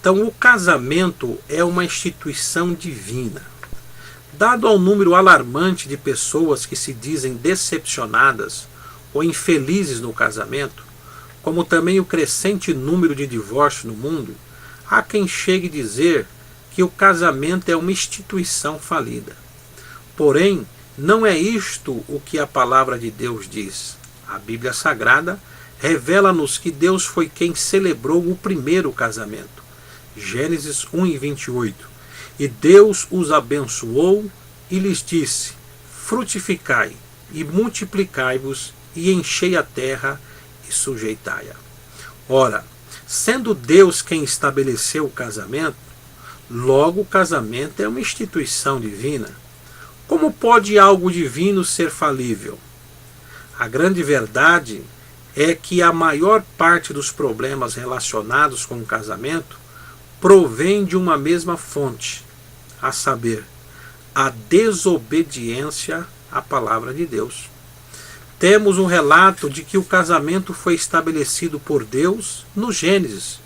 Então, o casamento é uma instituição divina. Dado ao número alarmante de pessoas que se dizem decepcionadas ou infelizes no casamento, como também o crescente número de divórcios no mundo, há quem chegue a dizer que o casamento é uma instituição falida. Porém, não é isto o que a palavra de Deus diz. A Bíblia Sagrada revela-nos que Deus foi quem celebrou o primeiro casamento. Gênesis 1:28. E Deus os abençoou e lhes disse: frutificai e multiplicai-vos e enchei a terra e sujeitai-a. Ora, sendo Deus quem estabeleceu o casamento, logo o casamento é uma instituição divina. Como pode algo divino ser falível? A grande verdade é que a maior parte dos problemas relacionados com o casamento provém de uma mesma fonte, a saber, a desobediência à palavra de Deus. Temos um relato de que o casamento foi estabelecido por Deus no Gênesis.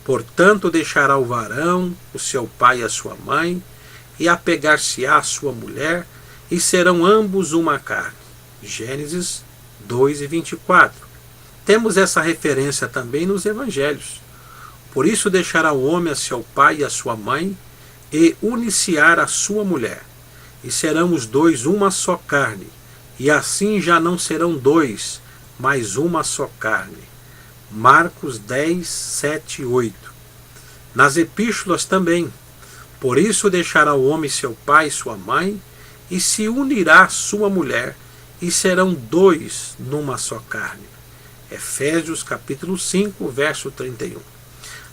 Portanto, deixará o varão, o seu pai e a sua mãe, e apegar-se-á à sua mulher, e serão ambos uma carne. Gênesis 2:24. Temos essa referência também nos Evangelhos. Por isso deixará o homem a seu pai e a sua mãe, e unir-se-á à sua mulher, e serão os dois uma só carne, e assim já não serão dois, mas uma só carne. Marcos 10:7 e 8. Nas epístolas também. Por isso deixará o homem seu pai e sua mãe, e se unirá à sua mulher, e serão dois numa só carne. Efésios capítulo 5, verso 31.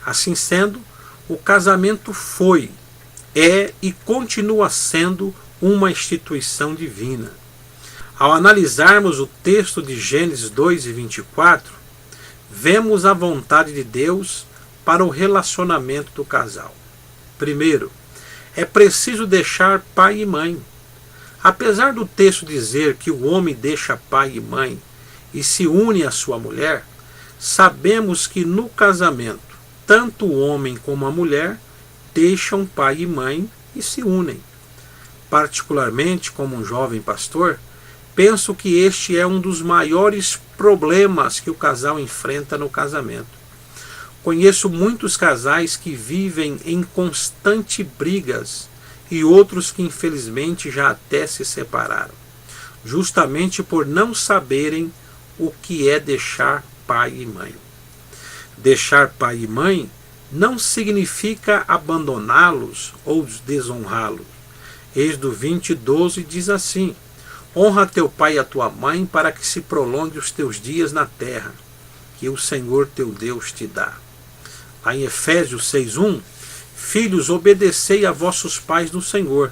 Assim sendo, o casamento foi, é e continua sendo uma instituição divina. Ao analisarmos o texto de Gênesis 2:24, vemos a vontade de Deus para o relacionamento do casal. Primeiro, é preciso deixar pai e mãe. Apesar do texto dizer que o homem deixa pai e mãe e se une à sua mulher, sabemos que no casamento, tanto o homem como a mulher deixam pai e mãe e se unem. Particularmente, como um jovem pastor, penso que este é um dos maiores problemas que o casal enfrenta no casamento. Conheço muitos casais que vivem em constante brigas e outros que infelizmente já até se separaram, justamente por não saberem o que é deixar pai e mãe. Deixar pai e mãe não significa abandoná-los ou desonrá-los. Êxodo 20:12 diz assim: honra teu pai e a tua mãe para que se prolongue os teus dias na terra, que o Senhor teu Deus te dá. Lá em Efésios 6:1, filhos, obedecei a vossos pais no Senhor,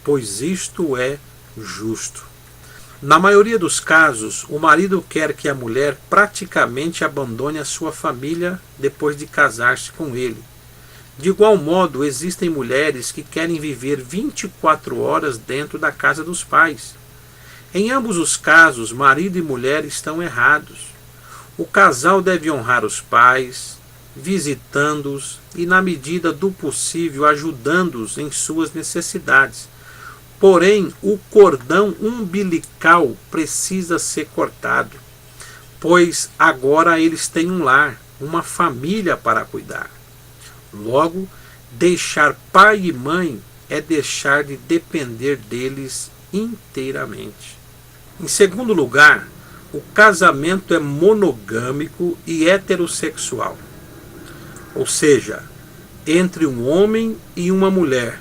pois isto é justo. Na maioria dos casos, o marido quer que a mulher praticamente abandone a sua família depois de casar-se com ele. De igual modo, existem mulheres que querem viver 24 horas dentro da casa dos pais. Em ambos os casos, marido e mulher estão errados. O casal deve honrar os pais, visitando-os e, na medida do possível, ajudando-os em suas necessidades. Porém, o cordão umbilical precisa ser cortado, pois agora eles têm um lar, uma família para cuidar. Logo, deixar pai e mãe é deixar de depender deles inteiramente. Em segundo lugar, o casamento é monogâmico e heterossexual. Ou seja, entre um homem e uma mulher,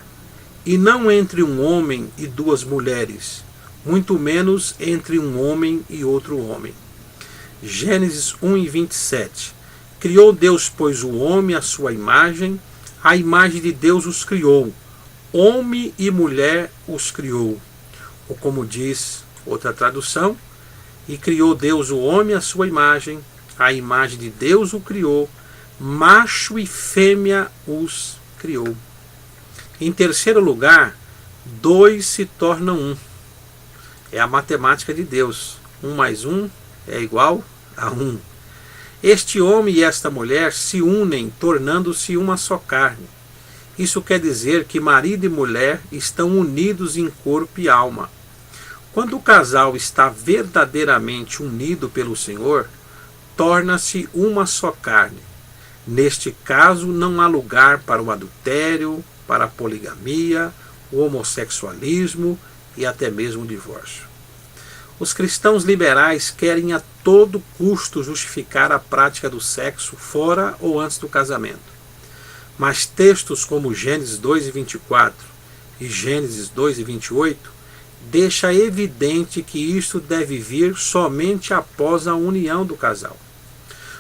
e não entre um homem e duas mulheres, muito menos entre um homem e outro homem. Gênesis 1:27. Criou Deus, pois, o homem à sua imagem, a imagem de Deus os criou, homem e mulher os criou. Ou como diz outra tradução, e criou Deus o homem à sua imagem, a imagem de Deus o criou, macho e fêmea os criou. Em terceiro lugar, dois se tornam um. É a matemática de Deus. 1 mais 1 é igual a 1. Este homem e esta mulher se unem, tornando-se uma só carne. Isso quer dizer que marido e mulher estão unidos em corpo e alma. Quando o casal está verdadeiramente unido pelo Senhor, torna-se uma só carne. Neste caso, não há lugar para o adultério, para a poligamia, o homossexualismo e até mesmo o divórcio. Os cristãos liberais querem a todo custo justificar a prática do sexo fora ou antes do casamento. Mas textos como Gênesis 2:24 e Gênesis 2:28 deixa evidente que isto deve vir somente após a união do casal.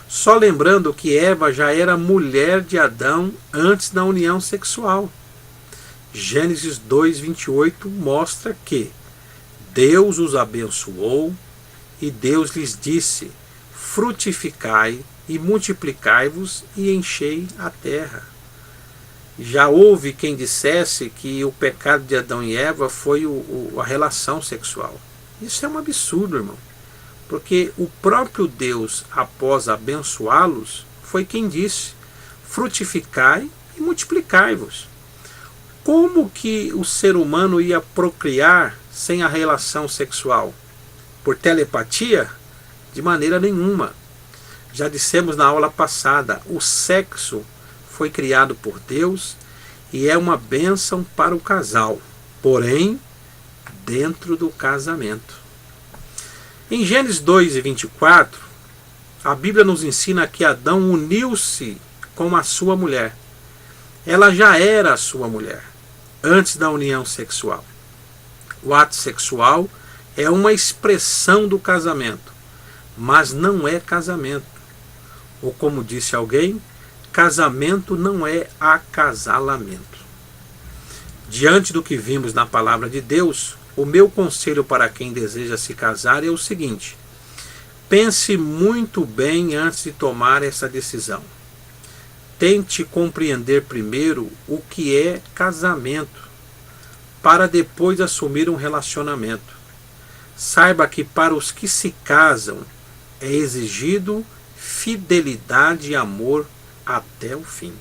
Só lembrando que Eva já era mulher de Adão antes da união sexual. Gênesis 2:28 mostra que Deus os abençoou e Deus lhes disse: frutificai e multiplicai-vos e enchei a terra. Já houve quem dissesse que o pecado de Adão e Eva foi a relação sexual. Isso é um absurdo, irmão. Porque o próprio Deus, após abençoá-los, foi quem disse: frutificai e multiplicai-vos. Como que o ser humano ia procriar sem a relação sexual? Por telepatia? De maneira nenhuma. Já dissemos na aula passada, o sexo foi criado por Deus e é uma bênção para o casal, porém, dentro do casamento. Em Gênesis 2:24, a Bíblia nos ensina que Adão uniu-se com a sua mulher. Ela já era a sua mulher, antes da união sexual. O ato sexual é uma expressão do casamento, mas não é casamento. Ou como disse alguém, casamento não é acasalamento. Diante do que vimos na palavra de Deus, o meu conselho para quem deseja se casar é o seguinte: pense muito bem antes de tomar essa decisão. Tente compreender primeiro o que é casamento, para depois assumir um relacionamento. Saiba que para os que se casam é exigido fidelidade e amor até o fim.